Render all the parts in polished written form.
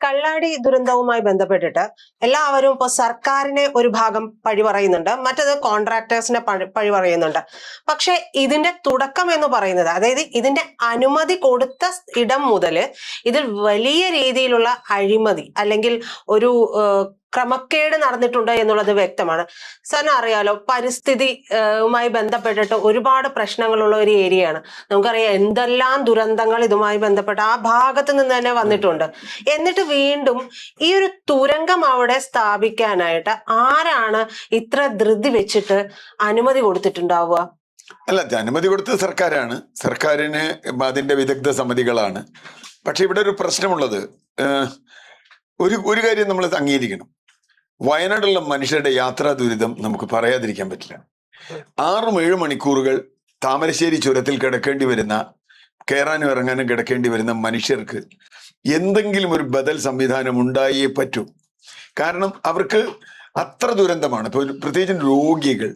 കള്ളാടി ദുരന്തവുമായി ബന്ധപ്പെട്ടിട്ട് എല്ലാവരും ഇപ്പോൾ സർക്കാരിനെ ഒരു ഭാഗം പഴി പറയുന്നുണ്ട്, മറ്റത് കോൺട്രാക്ടേഴ്സിനെ പഴി പറയുന്നുണ്ട്. പക്ഷെ ഇതിന്റെ തുടക്കം എന്ന് പറയുന്നത്, അതായത് ഇതിന്റെ അനുമതി കൊടുത്ത ഇടം മുതൽ ഇതിൽ വലിയ രീതിയിലുള്ള അഴിമതി അല്ലെങ്കിൽ ഒരു ക്രമക്കേട് നടന്നിട്ടുണ്ട് എന്നുള്ളത് വ്യക്തമാണ്. സാറിന് അറിയാലോ, പരിസ്ഥിതിയുമായി ബന്ധപ്പെട്ടിട്ട് ഒരുപാട് പ്രശ്നങ്ങളുള്ള ഒരു ഏരിയയാണ്. നമുക്കറിയാം എന്തെല്ലാം ദുരന്തങ്ങൾ ഇതുമായി ബന്ധപ്പെട്ട് ആ ഭാഗത്ത് നിന്ന് തന്നെ വന്നിട്ടുണ്ട്. എന്നിട്ട് വീണ്ടും ഈ ഒരു തുരങ്കം അവിടെ സ്ഥാപിക്കാനായിട്ട് ആരാണ് ഇത്ര ധൃതി വെച്ചിട്ട് അനുമതി കൊടുത്തിട്ടുണ്ടാവുക? അല്ല, അനുമതി കൊടുത്തത് സർക്കാരാണ്. സർക്കാരിന് അതിന്റെ വിദഗ്ധ സമിതികളാണ്. പക്ഷെ ഇവിടെ ഒരു പ്രശ്നമുള്ളത്, ഒരു കാര്യം നമ്മൾ അംഗീകരിക്കണം. വയനാടുള്ള മനുഷ്യരുടെ യാത്രാ ദുരിതം നമുക്ക് പറയാതിരിക്കാൻ പറ്റില്ല. 6-7 മണിക്കൂറുകൾ താമരശ്ശേരി ചുരത്തിൽ കിടക്കേണ്ടി വരുന്ന, കയറാനും ഇറങ്ങാനും കിടക്കേണ്ടി വരുന്ന മനുഷ്യർക്ക് എന്തെങ്കിലും ഒരു ബദൽ സംവിധാനം ഉണ്ടായേ പറ്റൂ. കാരണം അവർക്ക് അത്ര ദുരന്തമാണ്. ഇപ്പോൾ പ്രത്യേകിച്ചും രോഗികൾ,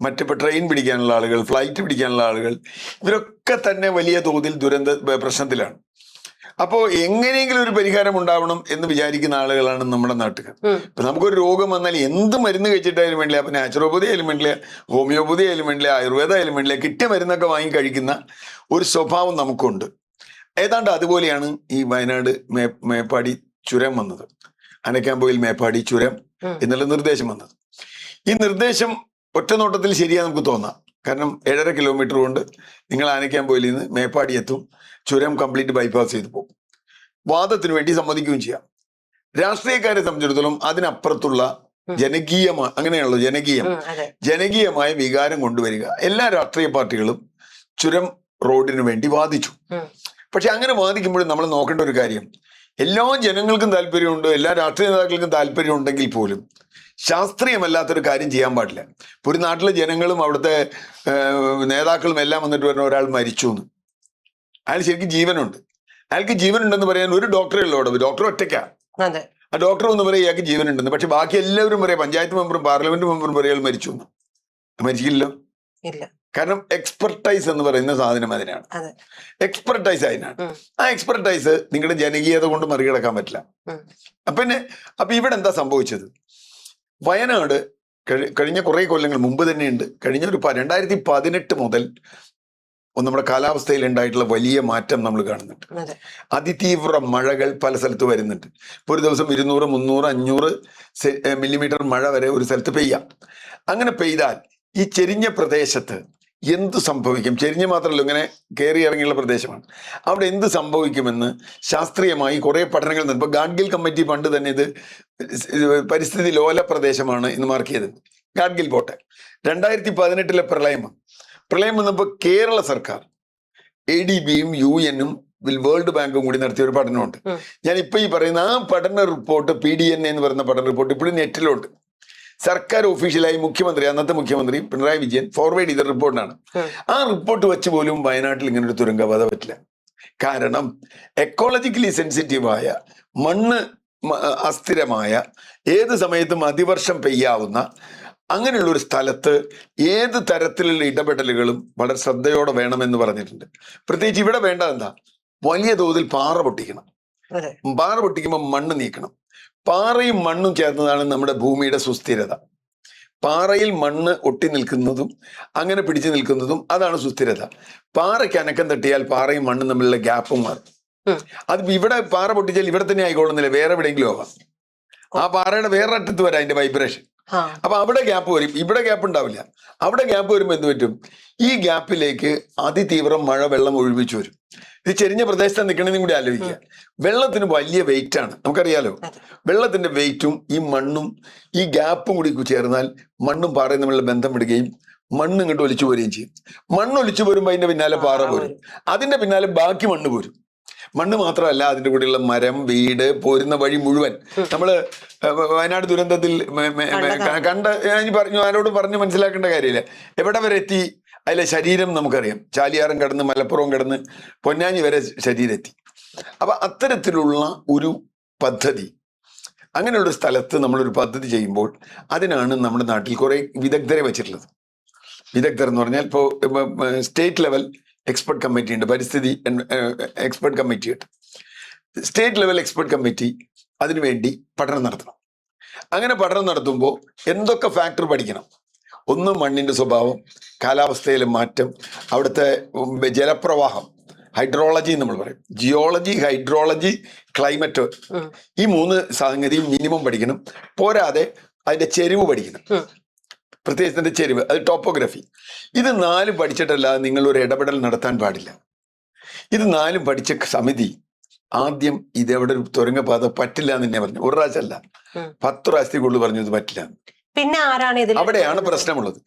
മറ്റിപ്പോൾ ട്രെയിൻ പിടിക്കാനുള്ള ആളുകൾ, ഫ്ലൈറ്റ് പിടിക്കാനുള്ള ആളുകൾ, ഇവരൊക്കെ തന്നെ വലിയ തോതിൽ പ്രശ്നത്തിലാണ്. അപ്പോൾ എങ്ങനെയെങ്കിലും ഒരു പരിഹാരം ഉണ്ടാവണം എന്ന് വിചാരിക്കുന്ന ആളുകളാണ് നമ്മുടെ നാട്ടുകാർ. ഇപ്പൊ നമുക്കൊരു രോഗം വന്നാൽ എന്ത് മരുന്ന് കഴിച്ചിട്ടായാലും വേണ്ടില്ല, അപ്പൊ നാച്ചുറോപ്പതി ആയാലും വേണ്ടില്ല, ഹോമിയോപ്പതി ആയാലും വേണ്ടില്ല, ആയുർവേദ ആയാലും വേണ്ടില്ല, കിട്ടിയ മരുന്നൊക്കെ വാങ്ങി കഴിക്കുന്ന ഒരു സ്വഭാവം നമുക്കുണ്ട്. ഏതാണ്ട് അതുപോലെയാണ് ഈ വയനാട് മേപ്പാടി ചുരം വന്നത്. അനക്കാമ്പോയിൽ മേപ്പാടി ചുരം എന്നുള്ള നിർദ്ദേശം വന്നത്. ഈ നിർദ്ദേശം ഒറ്റ നോട്ടത്തിൽ ശരിയാ നമുക്ക് തോന്നാം. കാരണം 7.5 കിലോമീറ്റർ കൊണ്ട് നിങ്ങൾ ആനക്കാമ്പോയിൽ നിന്ന് മേപ്പാടി എത്തും, ചുരം കംപ്ലീറ്റ് ബൈപ്പാസ് ചെയ്ത് പോകും. വാദത്തിന് വേണ്ടി സമ്മതിക്കുകയും ചെയ്യാം. രാഷ്ട്രീയക്കാരെ സംബന്ധിച്ചിടത്തോളം അതിനപ്പുറത്തുള്ള അങ്ങനെയാണല്ലോ ജനകീയമായ വികാരം കൊണ്ടുവരിക. എല്ലാ രാഷ്ട്രീയ പാർട്ടികളും ചുരം റോഡിന് വേണ്ടി വാദിച്ചു. പക്ഷെ അങ്ങനെ വാദിക്കുമ്പോഴും നമ്മൾ നോക്കേണ്ട ഒരു കാര്യം, എല്ലാ ജനങ്ങൾക്കും താല്പര്യമുണ്ട്, എല്ലാ രാഷ്ട്രീയ നേതാക്കൾക്കും താല്പര്യം ഉണ്ടെങ്കിൽ പോലും ശാസ്ത്രീയമല്ലാത്തൊരു കാര്യം ചെയ്യാൻ പാടില്ല. ഇപ്പൊ ഒരു നാട്ടിലെ ജനങ്ങളും അവിടുത്തെ നേതാക്കളും എല്ലാം വന്നിട്ട് പറഞ്ഞ ഒരാൾ മരിച്ചു എന്ന്, അയാൾ ശരിക്കും ജീവനുണ്ട്, അയാൾക്ക് ജീവനുണ്ടെന്ന് പറയാൻ ഒരു ഡോക്ടറേ ഉള്ളൂ അവിടെ. ഡോക്ടർ ഒറ്റയ്ക്കാണ്. ആ ഡോക്ടർ ഒന്ന് പറയാം ഇയാൾക്ക് ജീവനുണ്ടെന്ന്. പക്ഷെ ബാക്കി എല്ലാവരും പറയാം, പഞ്ചായത്ത് മെമ്പറും പാർലമെന്റ് മെമ്പറും പറയാം അയാൾ മരിച്ചു എന്ന്. മരിക്കില്ലല്ലോ. കാരണം എക്സ്പെർട്ടൈസ് എന്ന് പറയുന്ന സാധനം അതിനാണ്. എക്സ്പെർട്ടൈസ് അതിനാണ്. ആ എക്സ്പെർട്ടൈസ് നിങ്ങളുടെ ജനകീയത കൊണ്ട് മറികടക്കാൻ പറ്റില്ല. അപ്പൊ ഇവിടെ എന്താ സംഭവിച്ചത്? വയനാട് കഴിഞ്ഞ കുറെ കൊല്ലങ്ങൾ മുമ്പ് തന്നെയുണ്ട്. കഴിഞ്ഞ ഒരു 2018 മുതൽ നമ്മുടെ കാലാവസ്ഥയിൽ ഉണ്ടായിട്ടുള്ള വലിയ മാറ്റം നമ്മൾ കാണുന്നുണ്ട്. അതിതീവ്ര മഴകൾ പല സ്ഥലത്ത് വരുന്നുണ്ട്. ഇപ്പൊ ഒരു ദിവസം 200, 300, 500 മില്ലിമീറ്റർ മഴ വരെ ഒരു സ്ഥലത്ത് പെയ്യാം. അങ്ങനെ പെയ്താൽ ഈ ചെരിഞ്ഞ പ്രദേശത്ത് എന്ത് സംഭവിക്കും? ചെരിഞ്ഞ മാത്രമല്ല, ഇങ്ങനെ കയറി ഇറങ്ങിയുള്ള പ്രദേശമാണ്. അവിടെ എന്ത് സംഭവിക്കുമെന്ന് ശാസ്ത്രീയമായി കുറെ പഠനങ്ങൾ നടന്നു. ഇപ്പൊ ഗാഡ്ഗിൽ കമ്മിറ്റി പണ്ട് തന്നെ ഇത് പരിസ്ഥിതി ലോല പ്രദേശമാണ് എന്ന് മാർക്ക് ചെയ്തത്. ഗാഡ്ഗിൽ പോട്ടെ. 2018 പ്രളയം വന്നപ്പോൾ കേരള സർക്കാർ ADBയും UN-ഉം വേൾഡ് ബാങ്കും കൂടി നടത്തിയ ഒരു പഠനമുണ്ട്. ഞാൻ ഇപ്പൊ ഈ പറയുന്ന ആ പഠന റിപ്പോർട്ട്, PDNA എന്ന് പറയുന്ന പഠന റിപ്പോർട്ട് ഇപ്പോഴും നെറ്റിലുണ്ട്. സർക്കാർ ഒഫീഷ്യലായി അന്നത്തെ മുഖ്യമന്ത്രി പിണറായി വിജയൻ ഫോർവേഡ് ചെയ്ത റിപ്പോർട്ടാണ്. ആ റിപ്പോർട്ട് വെച്ച് പോലും വയനാട്ടിൽ ഇങ്ങനെ ഒരു തുരങ്കപാത പറ്റില്ല. കാരണം എക്കോളജിക്കലി സെൻസിറ്റീവായ, മണ്ണ് അസ്ഥിരമായ, ഏത് സമയത്തും അതിവർഷം പെയ്യാവുന്ന അങ്ങനെയുള്ള ഒരു സ്ഥലത്ത് ഏത് തരത്തിലുള്ള ഇടപെടലുകളും വളരെ ശ്രദ്ധയോടെ വേണമെന്ന് പറഞ്ഞിട്ടുണ്ട്. പ്രത്യേകിച്ച് ഇവിടെ വേണ്ടത് എന്താ? വലിയ തോതിൽ പാറ പൊട്ടിക്കണം. പാറ പൊട്ടിക്കുമ്പോൾ മണ്ണ് നീക്കണം. പാറയും മണ്ണും ചേർന്നതാണ് നമ്മുടെ ഭൂമിയുടെ സുസ്ഥിരത. പാറയിൽ മണ്ണ് ഒട്ടി നിൽക്കുന്നതും അങ്ങനെ പിടിച്ചു നിൽക്കുന്നതും അതാണ് സുസ്ഥിരത. പാറയ്ക്ക് അനക്കം തട്ടിയാൽ പാറയും മണ്ണും തമ്മിലുള്ള ഗ്യാപ്പും മാറും. അത് ഇവിടെ പാറ പൊട്ടിച്ചാൽ ഇവിടെ തന്നെ ആയിക്കോളുന്നില്ല, വേറെ എവിടെയെങ്കിലും ആവാം. ആ പാറയുടെ വേറെ അറ്റത്ത് വരാം അതിന്റെ വൈബ്രേഷൻ. അപ്പൊ അവിടെ ഗ്യാപ്പ് വരും, ഇവിടെ ഗ്യാപ്പ് ഉണ്ടാവില്ല. അവിടെ ഗ്യാപ്പ് വരുമ്പോൾ എന്ത് പറ്റും? ഈ ഗ്യാപ്പിലേക്ക് അതിതീവ്രം മഴ വെള്ളം ഒഴിപ്പിച്ചു വരും. ഇത് ചെരിഞ്ഞ പ്രദേശത്ത് നിൽക്കണമെന്നും കൂടി ആലോചിക്കുക. വെള്ളത്തിന് വലിയ വെയിറ്റ് ആണ്, നമുക്കറിയാലോ. വെള്ളത്തിന്റെ വെയിറ്റും ഈ മണ്ണും ഈ ഗ്യാപ്പും കൂടി ചേർന്നാൽ മണ്ണും പാറയും തമ്മിലുള്ള ബന്ധം വിടുകയും മണ്ണ് ഇങ്ങോട്ട് ഒലിച്ചു പോരുകയും ചെയ്യും. മണ്ണ് ഒലിച്ചു പോരുമ്പോൾ അതിന്റെ പിന്നാലെ പാറ പോരും, അതിന്റെ പിന്നാലെ ബാക്കി മണ്ണ് പോരും. മണ്ണ് മാത്രമല്ല, അതിന്റെ കൂടെയുള്ള മരം, വീട്, പോരുന്ന വഴി മുഴുവൻ. നമ്മള് വയനാട് ദുരന്തത്തിൽ ആരോട് പറഞ്ഞു മനസ്സിലാക്കേണ്ട കാര്യമില്ല. എവിടെ വരെ എത്തി അതിലെ ശരീരം നമുക്കറിയാം. ചാലിയാറും കടന്ന് മലപ്പുറവും കടന്ന് പൊന്നാനി വരെ ശരീരം എത്തി. അപ്പൊ അത്തരത്തിലുള്ള ഒരു പദ്ധതി, അങ്ങനെയുള്ള സ്ഥലത്ത് നമ്മളൊരു പദ്ധതി ചെയ്യുമ്പോൾ അതിനാണ് നമ്മുടെ നാട്ടിൽ കുറെ വിദഗ്ധരെ വെച്ചിട്ടുള്ളത്. വിദഗ്ധർ എന്ന് പറഞ്ഞാൽ ഇപ്പോൾ സ്റ്റേറ്റ് ലെവൽ എക്സ്പെർട്ട് കമ്മിറ്റി ഉണ്ട്, പരിസ്ഥിതി എക്സ്പെർട്ട് കമ്മിറ്റി ഉണ്ട്. സ്റ്റേറ്റ് ലെവൽ എക്സ്പെർട്ട് കമ്മിറ്റി അതിനുവേണ്ടി പഠനം നടത്തണം. അങ്ങനെ പഠനം നടത്തുമ്പോൾ എന്തൊക്കെ ഫാക്ടർ പഠിക്കണം? ഒന്ന്, മണ്ണിന്റെ സ്വഭാവം, കാലാവസ്ഥയിലെ മാറ്റം, അവിടുത്തെ ജലപ്രവാഹം, ഹൈഡ്രോളജി നമ്മൾ പറയും, ജിയോളജി, ഹൈഡ്രോളജി, ക്ലൈമറ്റ്, ഈ 3 സംഗതിയും മിനിമം പഠിക്കണം. പോരാതെ അതിന്റെ ചെരിവ് പഠിക്കണം, പ്രത്യേകിച്ച് ചെരിവ്, അത് ടോപ്പോഗ്രഫി. ഇത് 4 പഠിച്ചിട്ടല്ലാതെ നിങ്ങൾ ഒരു ഇടപെടൽ നടത്താൻ പാടില്ല. ഇത് 4 പഠിച്ച സമിതി ആദ്യം ഇതെവിടെ ഒരു തുരങ്കപാത പറ്റില്ല എന്ന് തന്നെ പറഞ്ഞു. ഒരു പ്രാവശ്യമല്ല, 10 പ്രാവശ്യത്തിൽ കൂടുതൽ പറഞ്ഞു ഇത് പറ്റില്ല. പിന്നെ ആരാണ് ഇതിൽ? അവിടെയാണ് പ്രശ്നമുള്ളത്.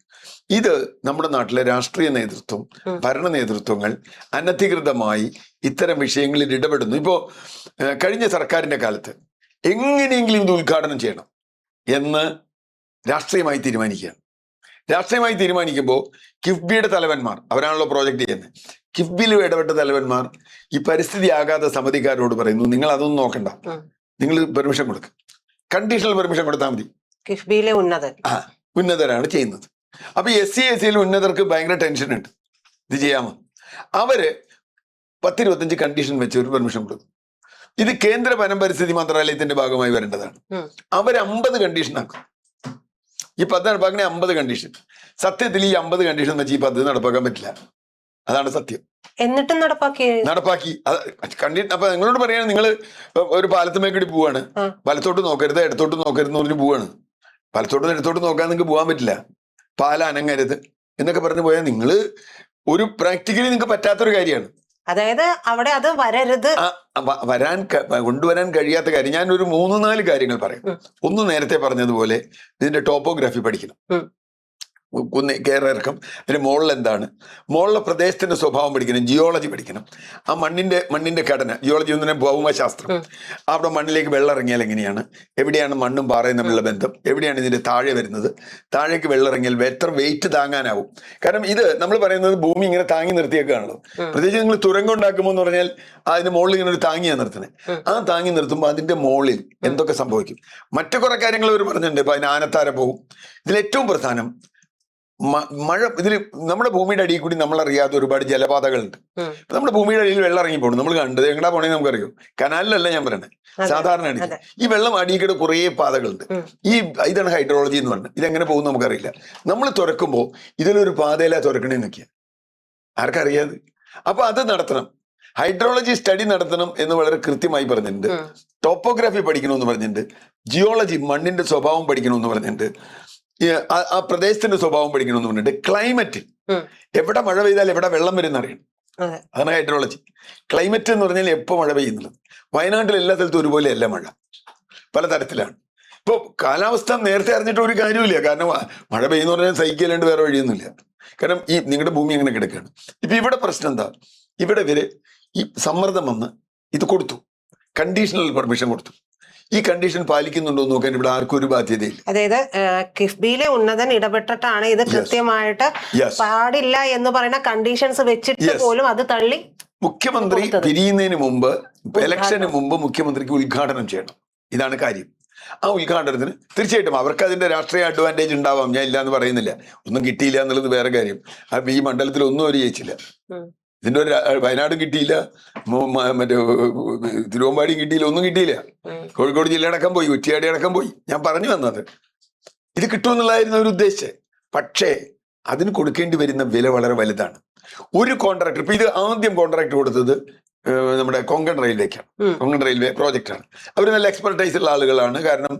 ഇത് നമ്മുടെ നാട്ടിലെ രാഷ്ട്രീയ നേതൃത്വം, ഭരണ നേതൃത്വങ്ങൾ അനധികൃതമായി ഇത്തരം വിഷയങ്ങളിൽ ഇടപെടുന്നു. ഇപ്പോ കഴിഞ്ഞ സർക്കാരിന്റെ കാലത്ത് എങ്ങനെയെങ്കിലും ഇത് ഉദ്ഘാടനം ചെയ്യണം എന്ന് രാഷ്ട്രീയമായി തീരുമാനിക്കുകയാണ്. രാഷ്ട്രീയമായി തീരുമാനിക്കുമ്പോൾ കിഫ്ബിയുടെ തലവന്മാർ, അവരാണല്ലോ പ്രോജക്റ്റ് ചെയ്യുന്നത്, കിഫ്ബിയിൽ ഇടപെട്ട തലവന്മാർ ഈ പരിസ്ഥിതി ആഘാത സമിതിക്കാരോട് പറയുന്നു, നിങ്ങൾ അതൊന്നും നോക്കണ്ട, നിങ്ങൾ പെർമിഷൻ കൊടുക്കുക, കണ്ടീഷണൽ പെർമിഷൻ കൊടുത്താൽ മതി. കിഫ്ബിയിലെ ഉന്നതരാണ് ചെയ്യുന്നത്. അപ്പൊ SC/SC ഉന്നതർക്ക് ഭയങ്കര ടെൻഷൻ ഉണ്ട്, ഇത് ചെയ്യാമോ? അവര് 10-25 കണ്ടീഷൻ വെച്ച് ഒരു പെർമിഷൻ കൊടുക്കും. ഇത് കേന്ദ്ര വനം പരിസ്ഥിതി മന്ത്രാലയത്തിന്റെ ഭാഗമായി വരേണ്ടതാണ്. അവർ 50 കണ്ടീഷൻ ആക്കും. ഈ പദ്ധതി നടപ്പാക്കണേ 50 കണ്ടീഷൻ. സത്യത്തിൽ ഈ 50 കണ്ടീഷൻ വെച്ച് ഈ പദ്ധതി നടപ്പാക്കാൻ പറ്റില്ല. അതാണ് സത്യം. എന്നിട്ടും നടപ്പാക്കി. അപ്പൊ നിങ്ങളോട് പറയാണ്, നിങ്ങൾ ഒരു പാലത്തുമേക്കടി പോവാണ്, വലത്തോട്ട് നോക്കരുത്, ഇടത്തോട്ട് നോക്കരുത് എന്ന് പറഞ്ഞ് പോവാണ്. വലത്തോട്ടും ഇടത്തോട്ട് നോക്കാൻ നിങ്ങൾക്ക് പോകാൻ പറ്റില്ല, പാലം അനങ്ങരുത് എന്നൊക്കെ പറഞ്ഞു പോയാൽ നിങ്ങൾ ഒരു പ്രാക്ടിക്കലി നിങ്ങൾക്ക് പറ്റാത്തൊരു കാര്യമാണ്. അതായത് അവിടെ അത് വരരുത്, കൊണ്ടുവരാൻ കഴിയാത്ത കാര്യം. ഞാൻ ഒരു 3-4 കാര്യങ്ങൾ പറയും. ഒന്ന്, നേരത്തെ പറഞ്ഞതുപോലെ ഇതിന്റെ ടോപ്പോഗ്രാഫി പഠിക്കണം, കയറിറക്കം, അതിന് മുകളിൽ എന്താണ്, മുകളിലെ പ്രദേശത്തിന്റെ സ്വഭാവം പഠിക്കണം, ജിയോളജി പഠിക്കണം, ആ മണ്ണിന്റെ ഘടന, ജിയോളജി ഒന്നിനെ ഭൗമശാസ്ത്രം, അവിടെ മണ്ണിലേക്ക് വെള്ളം ഇറങ്ങിയാൽ എങ്ങനെയാണ്, എവിടെയാണ് മണ്ണും പാറയും തമ്മിലുള്ള ബന്ധം, എവിടെയാണ് ഇതിന്റെ താഴെ വരുന്നത്, താഴേക്ക് വെള്ളം ഇറങ്ങിയാൽ എത്ര വെയിറ്റ് താങ്ങാനാവും. കാരണം ഇത് നമ്മൾ പറയുന്നത് ഭൂമി ഇങ്ങനെ താങ്ങി നിർത്തിയേക്കാണല്ലോ. പ്രത്യേകിച്ച് നിങ്ങൾ തുരങ്കം ഉണ്ടാക്കുമ്പോൾ എന്ന് പറഞ്ഞാൽ അതിന്റെ മുകളിൽ ഇങ്ങനെ ഒരു താങ്ങിയാണ് നിർത്തുന്നത്. ആ താങ്ങി നിർത്തുമ്പോൾ അതിന്റെ മുകളിൽ എന്തൊക്കെ സംഭവിക്കും. മറ്റു കുറെ കാര്യങ്ങൾ അവർ പറഞ്ഞിട്ടുണ്ട്. ഇപ്പൊ അതിന് ആനത്താര പോകും. ഇതിലേറ്റവും പ്രധാനം മഴ. ഇതിൽ നമ്മുടെ ഭൂമിയുടെ അടിയിൽ കൂടി നമ്മൾ അറിയാത്ത ഒരുപാട് ജലപാതകളുണ്ട്. നമ്മുടെ ഭൂമിയുടെ അടിയിൽ വെള്ളം ഇറങ്ങി പോകണം. നമ്മൾ കണ്ടത് എങ്ങടാ പോണേ നമുക്കറിയോ? കനാലിലല്ല ഞാൻ പറയണേ, സാധാരണ അടിയിൽ. ഈ വെള്ളം അടിയിൽക്കൂടെ കുറേ പാതകളുണ്ട്. ഇതാണ് ഹൈഡ്രോളജി എന്ന് പറഞ്ഞത്. ഇതെങ്ങനെ പോകും നമുക്കറിയില്ല. നമ്മൾ തുറക്കുമ്പോൾ ഇതിലൊരു പാതയിലാ തുറക്കണേന്ന് നോക്കിയാൽ ആർക്കറിയാതെ. അപ്പൊ അത് നടത്തണം, ഹൈഡ്രോളജി സ്റ്റഡി നടത്തണം എന്ന് വളരെ കൃത്യമായി പറഞ്ഞിട്ടുണ്ട്. ടോപ്പോഗ്രാഫി പഠിക്കണമെന്ന് പറഞ്ഞിട്ടുണ്ട്. ജിയോളജി, മണ്ണിന്റെ സ്വഭാവം പഠിക്കണമെന്ന് പറഞ്ഞിട്ടുണ്ട്. ആ പ്രദേശത്തിന്റെ സ്വഭാവം പഠിക്കണമെന്ന് പറഞ്ഞിട്ട് ക്ലൈമറ്റ്, എവിടെ മഴ പെയ്താൽ എവിടെ വെള്ളം വരുന്ന അറിയണം. അതാണ് ഹൈഡ്രോളജി. ക്ലൈമറ്റ് എന്ന് പറഞ്ഞാൽ എപ്പോ മഴ പെയ്യുന്നത്. വയനാട്ടിൽ എല്ലാ സ്ഥലത്തും ഒരുപോലെയല്ല മഴ, പലതരത്തിലാണ്. ഇപ്പൊ കാലാവസ്ഥ നേരത്തെ അറിഞ്ഞിട്ട് ഒരു കാര്യമില്ല. കാരണം മഴ പെയ്യുന്ന പറഞ്ഞാൽ സഹിക്കല്ലാണ്ട് വേറെ വഴിയൊന്നുമില്ല. കാരണം ഈ നിങ്ങളുടെ ഭൂമി അങ്ങനെ കിടക്കുകയാണ്. ഇപ്പൊ ഇവിടെ പ്രശ്നം എന്താ, ഇവിടെ ഇവര് ഈ സമ്മർദ്ദം വന്ന് ഇത് കൊടുത്തു, കണ്ടീഷണൽ പെർമിഷൻ കൊടുത്തു. ഈ കണ്ടീഷൻ പാലിക്കുന്നുണ്ടോ എന്ന് നോക്കാൻ ഇവിടെ ആർക്കും ഒരു ബാധ്യതയില്ല. അതായത് കിഫ്ബിയിലെ ഉന്നതൻ ഇടപെട്ടിട്ടാണ് ഇത് കൃത്യമായിട്ട് പാടില്ല എന്ന് പറയുന്ന കണ്ടീഷൻസ് വെച്ചിട്ട് പോലും അത് തള്ളി. മുഖ്യമന്ത്രി പിരിയുന്നതിന് മുമ്പ്, ഇലക്ഷന് മുമ്പ് മുഖ്യമന്ത്രിക്ക് ഉദ്ഘാടനം ചെയ്യണം. ഇതാണ് കാര്യം. ആ ഉദ്ഘാടനത്തിന് തീർച്ചയായിട്ടും അവർക്ക് അതിന്റെ രാഷ്ട്രീയ അഡ്വാൻറ്റേജ് ഉണ്ടാവാം, ഞാൻ ഇല്ല എന്ന് പറയുന്നില്ല. ഒന്നും കിട്ടിയില്ല എന്നുള്ളത് വേറെ കാര്യം. അപ്പൊ ഈ മണ്ഡലത്തിൽ ഒന്നും അവർ ജയിച്ചില്ല. ഇതിന്റെ ഒരു വയനാടും കിട്ടിയില്ല, മറ്റേ തിരുവമ്പാടിയും കിട്ടിയില്ല, ഒന്നും കിട്ടിയില്ല. കോഴിക്കോട് ജില്ലയടക്കം പോയി, കുറ്റിയാടി അടക്കം പോയി. ഞാൻ പറഞ്ഞു വന്നത് ഇത് കിട്ടുമെന്നുള്ളതായിരുന്നു അവർ ഉദ്ദേശിച്ചത്. പക്ഷേ അതിന് കൊടുക്കേണ്ടി വരുന്ന വില വളരെ വലുതാണ്. ഒരു കോൺട്രാക്ടർ, ഇപ്പൊ ഇത് ആദ്യം കോൺട്രാക്ട് കൊടുത്തത് നമ്മുടെ കൊങ്കൺ റെയിൽവേക്കാണ്. കൊങ്കൺ റെയിൽവേ പ്രോജക്റ്റാണ്. അവർ നല്ല എക്സ്പെർട്ടൈസ് ഉള്ള ആളുകളാണ്. കാരണം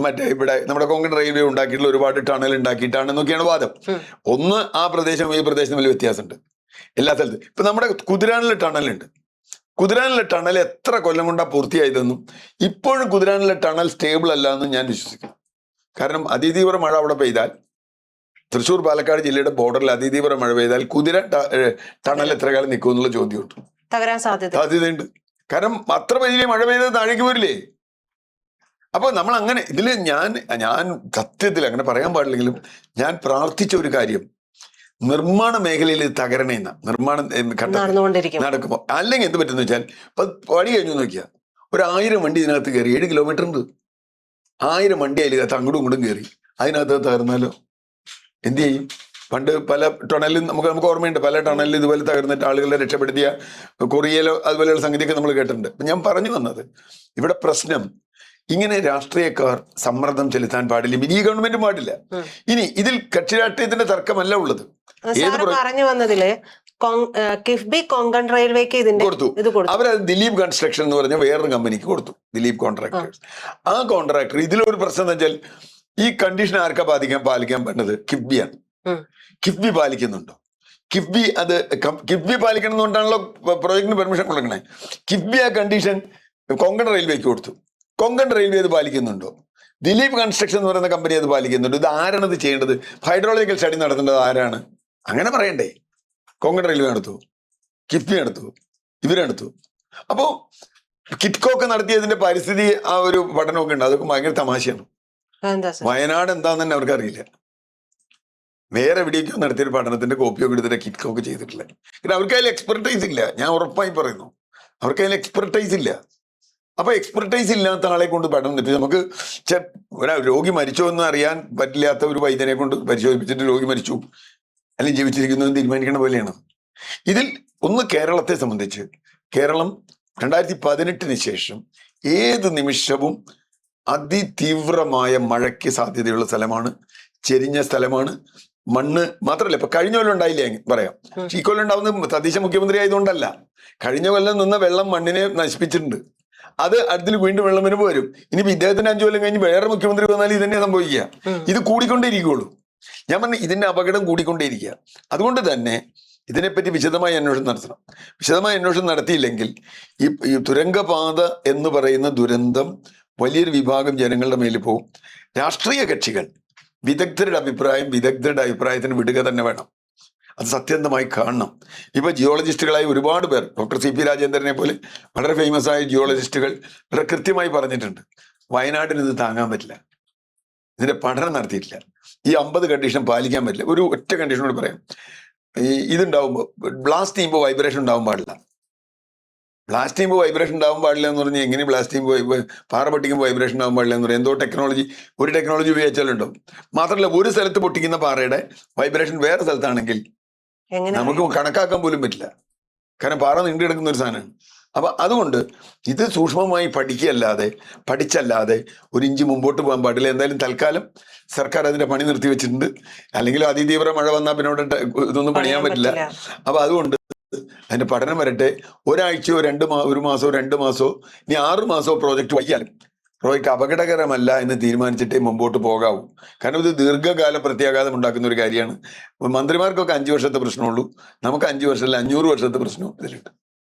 മറ്റേ ഇവിടെ നമ്മുടെ കൊങ്കൺ റെയിൽവേ ഉണ്ടാക്കിയിട്ടുള്ള ഒരുപാട് ടണൽ ഉണ്ടാക്കിയിട്ടാണെന്നൊക്കെയാണ് വാദം. ഒന്ന്, ആ പ്രദേശം ഈ പ്രദേശം വലിയ വ്യത്യാസമുണ്ട് എല്ലാ സ്ഥലത്തും. ഇപ്പൊ നമ്മുടെ കുതിരാനിലെ ടണലുണ്ട്. കുതിരാനിലെ ടണൽ എത്ര കൊല്ലം കൊണ്ടാ പൂർത്തിയായതെന്നും ഇപ്പോഴും കുതിരാനിലെ ടണൽ സ്റ്റേബിൾ അല്ല എന്നും ഞാൻ വിശ്വസിക്കുന്നു. കാരണം അതിതീവ്ര മഴ അവിടെ പെയ്താൽ, തൃശ്ശൂർ പാലക്കാട് ജില്ലയുടെ ബോർഡറിൽ അതിതീവ്ര മഴ പെയ്താൽ കുതിര ടണൽ എത്ര കാലം നിൽക്കും എന്നുള്ള ചോദ്യമുണ്ട്, തകരാൻ സാധ്യതയുണ്ട്. കാരണം അത്ര വലിയ മഴ പെയ്തത് താഴേക്ക് വരില്ലേ. അപ്പൊ നമ്മൾ അങ്ങനെ ഇതില് ഞാൻ സത്യത്തിൽ അങ്ങനെ പറയാൻ പാടില്ലെങ്കിലും ഞാൻ പ്രാർത്ഥിച്ച ഒരു കാര്യം, നിർമ്മാണ മേഖലയിൽ തകരണേന്ന നിർമ്മാണം നടക്കുമ്പോ. അല്ലെങ്കിൽ എന്ത് പറ്റുന്ന വെച്ചാൽ ഇപ്പൊ പണി കഴിഞ്ഞു നോക്കിയാൽ 1000 വണ്ടി ഇതിനകത്ത് കയറി, 7 കിലോമീറ്റർ ഉണ്ട്, 1000 വണ്ടി അതിനകത്ത് അങ്ങോട്ടും ഇങ്ങോട്ടും കയറി, അതിനകത്ത് തകർന്നാലോ എന്ത് ചെയ്യും? പണ്ട് പല ടണലിൽ നമുക്ക് ഓർമ്മയുണ്ട്, പല ടണലിൽ ഇതുപോലെ തകർന്നിട്ട് ആളുകളെ രക്ഷപ്പെടുത്തിയ കൊറിയയിലോ അതുപോലെയുള്ള സംഗതിയൊക്കെ നമ്മൾ കേട്ടിട്ടുണ്ട്. ഞാൻ പറഞ്ഞു വന്നത് ഇവിടെ പ്രശ്നം ഇങ്ങനെ രാഷ്ട്രീയക്കാർ സമ്മർദ്ദം ചെലുത്താൻ പാടില്ല. ഇനി ഈ ഗവൺമെന്റും പാടില്ല. ഇനി ഇതിൽ കക്ഷി രാഷ്ട്രീയത്തിന്റെ തർക്കമല്ല ഉള്ളത്. സാറ് പറഞ്ഞു വന്നതില് കിഫ്ബി കൊങ്കൺ റെയിൽവേക്ക് ഇതിന്റെ കൊടുത്തു. അവരത് ദിലീപ് കൺസ്ട്രക്ഷൻ എന്ന് പറഞ്ഞ വേറൊരു കമ്പനിക്ക് കൊടുത്തു, ദിലീപ് കോൺട്രാക്ടേഴ്സ്. ആ കോൺട്രാക്ടർ ഇതിലൊരു പ്രശ്നം എന്ന് വെച്ചാൽ ഈ കണ്ടീഷൻ ആർക്കാ പാലിക്കാൻ പറ്റുന്നത്? കിഫ്ബിയാണ്. കിഫ്ബി പാലിക്കുന്നുണ്ടോ? കിഫ്ബി പാലിക്കണമെന്നുകൊണ്ടാണല്ലോ പ്രോജക്ടിന് പെർമിഷൻ കൊടുക്കണേ. കിഫ്ബി ആ കണ്ടീഷൻ കൊങ്കൺ റെയിൽവേക്ക് കൊടുത്തു. കൊങ്കൺ റെയിൽവേ അത് പാലിക്കുന്നുണ്ടോ? ദിലീപ് കൺസ്ട്രക്ഷൻ എന്ന് പറയുന്ന കമ്പനി അത് പാലിക്കുന്നുണ്ടോ? ഇത് ആരാണ് ഇത് ചെയ്യേണ്ടത്? ഹൈഡ്രോളജിക്കൽ സ്റ്റഡി നടത്തേണ്ടത് ആരാണ്? അങ്ങനെ പറയണ്ടേ? കൊങ്കൺ റെയിൽവേ നടത്തു, കിഫ്ബി നടത്തു, ഇവരെടുത്തു. അപ്പോ കിറ്റ്കോ ഒക്കെ നടത്തിയതിന്റെ പരിസ്ഥിതി ആ ഒരു പഠനമൊക്കെ ഉണ്ട്. അതൊക്കെ ഭയങ്കര തമാശയാണ്. വയനാട് എന്താന്ന് തന്നെ അവർക്ക് അറിയില്ല. വേറെ എവിടേക്കോ നടത്തിയൊരു പഠനത്തിന്റെ കോപ്പിയൊക്കെ എടുത്തിട്ട് കിറ്റ്കോ ഒക്കെ ചെയ്തിട്ടില്ല. കാരണം അവർക്ക് അതിൽ എക്സ്പെർട്ടൈസ് ഇല്ല. ഞാൻ ഉറപ്പായി പറയുന്നു, അവർക്ക് അതിൽ എക്സ്പെർട്ടൈസ് ഇല്ല. അപ്പൊ എക്സ്പെർട്ടൈസ് ഇല്ലാത്ത ആളെ കൊണ്ട് പഠനം നടത്തി നമുക്ക് രോഗി മരിച്ചോ എന്ന് അറിയാൻ പറ്റില്ലാത്ത ഒരു വൈദ്യനെ കൊണ്ട് പരിശോധിപ്പിച്ചിട്ട് രോഗി മരിച്ചു അല്ലെങ്കിൽ ജീവിച്ചിരിക്കുന്നു എന്ന് തീരുമാനിക്കുന്ന പോലെയാണ്. ഇതിൽ ഒന്ന് കേരളത്തെ സംബന്ധിച്ച്, കേരളം 2018 ശേഷം ഏത് നിമിഷവും അതിതീവ്രമായ മഴയ്ക്ക് സാധ്യതയുള്ള സ്ഥലമാണ്, ചെരിഞ്ഞ സ്ഥലമാണ്. മണ്ണ് മാത്രമല്ല, ഇപ്പൊ കഴിഞ്ഞ കൊല്ലം ഉണ്ടായില്ല പറയാം. ഈ കൊല്ലം ഉണ്ടാവുന്ന തദ്ദേശ മുഖ്യമന്ത്രി ആയതുകൊണ്ടല്ല. കഴിഞ്ഞ കൊല്ലം നിന്ന വെള്ളം മണ്ണിനെ നശിപ്പിച്ചിട്ടുണ്ട്. അത് അടുത്തിൽ വീണ്ടും വെള്ളം വരുമ്പോൾ വരും. ഇനിയിപ്പോ ഇദ്ദേഹത്തിന് 5 കൊല്ലം കഴിഞ്ഞ് വേറെ മുഖ്യമന്ത്രി വന്നാൽ ഇതന്നെ സംഭവിക്കുക. ഇത് കൂടിക്കൊണ്ടേയിരിക്കുള്ളൂ. ഞാൻ പറഞ്ഞു, ഇതിന്റെ അപകടം കൂടിക്കൊണ്ടേയിരിക്കുക. അതുകൊണ്ട് തന്നെ ഇതിനെപ്പറ്റി വിശദമായ അന്വേഷണം നടത്തണം. വിശദമായ അന്വേഷണം നടത്തിയില്ലെങ്കിൽ ഈ തുരങ്കപാത എന്ന് പറയുന്ന ദുരന്തം വലിയൊരു വിഭാഗം ജനങ്ങളുടെ മേലിൽ പോകും. രാഷ്ട്രീയ കക്ഷികൾ വിദഗ്ധരുടെ അഭിപ്രായത്തിന് വിടുക തന്നെ വേണം. അത് സത്യന്തമായി കാണണം. ഇപ്പൊ ജിയോളജിസ്റ്റുകളായി ഒരുപാട് പേർ, ഡോക്ടർ CP രാജേന്ദ്രനെ പോലെ വളരെ ഫേമസ് ആയ ജിയോളജിസ്റ്റുകൾ വളരെ കൃത്യമായി പറഞ്ഞിട്ടുണ്ട്, വയനാട്ടിന് ഇത് താങ്ങാൻ പറ്റില്ല, ഇതിന്റെ പഠനം നടത്തിയിട്ടില്ല, ഈ 50 കണ്ടീഷൻ പാലിക്കാൻ പറ്റില്ല. ഒരു ഒറ്റ കണ്ടീഷനോട് പറയാം, ഇതുണ്ടാവുമ്പോൾ ബ്ലാസ്റ്റ് ചെയ്യുമ്പോൾ വൈബ്രേഷൻ ഉണ്ടാവാൻ പാടില്ല. ബ്ലാസ്റ്റ് ചെയ്യുമ്പോൾ വൈബ്രേഷൻ ഉണ്ടാവാൻ പാടില്ല എന്ന് പറഞ്ഞാൽ എങ്ങനെ ബ്ലാസ്റ്റ് ചെയ്യുമ്പോൾ പാറ പൊട്ടിക്കുമ്പോൾ വൈബ്രേഷൻ ഉണ്ടാവാൻ പാടില്ല എന്ന് പറയാം. എന്തോ ടെക്നോളജി ഉപയോഗിച്ചാലുണ്ടാവും. മാത്രമല്ല, ഒരു സ്ഥലത്ത് പൊട്ടിക്കുന്ന പാറയുടെ വൈബ്രേഷൻ വേറെ സ്ഥലത്താണെങ്കിൽ നമുക്ക് കണക്കാക്കാൻ പോലും പറ്റില്ല. കാരണം പാറ നീണ്ടു കിടക്കുന്ന ഒരു സാധനമാണ്. അപ്പൊ അതുകൊണ്ട് ഇത് സൂക്ഷ്മമായി പഠിച്ചല്ലാതെ ഒരു ഇഞ്ച് മുമ്പോട്ട് പോകാൻ പാടില്ല. എന്തായാലും തൽക്കാലം സർക്കാർ അതിന്റെ പണി നിർത്തി വെച്ചിട്ടുണ്ട്. അല്ലെങ്കിൽ അതിതീവ്ര മഴ വന്നാൽ പിന്നെ അവിടെ ഇതൊന്നും പണിയാൻ പറ്റില്ല. അപ്പൊ അതുകൊണ്ട് അതിന്റെ പഠനം വരട്ടെ. ഒരാഴ്ചയോ 1 മാസമോ 2 മാസമോ ഇനി 6 മാസമോ പ്രോജക്റ്റ് വയ്യാലും പ്രോജക്റ്റ് അപകടകരമല്ല എന്ന് തീരുമാനിച്ചിട്ടേ മുമ്പോട്ട് പോകാവൂ. കാരണം ഇത് ദീർഘകാല പ്രത്യാഘാതം ഉണ്ടാക്കുന്ന ഒരു കാര്യമാണ്. മന്ത്രിമാർക്കൊക്കെ 5 വർഷത്തെ പ്രശ്നമുള്ളൂ, നമുക്ക് 5 വർഷമല്ല 500 വർഷത്തെ പ്രശ്നവും ഇതിലുണ്ട്.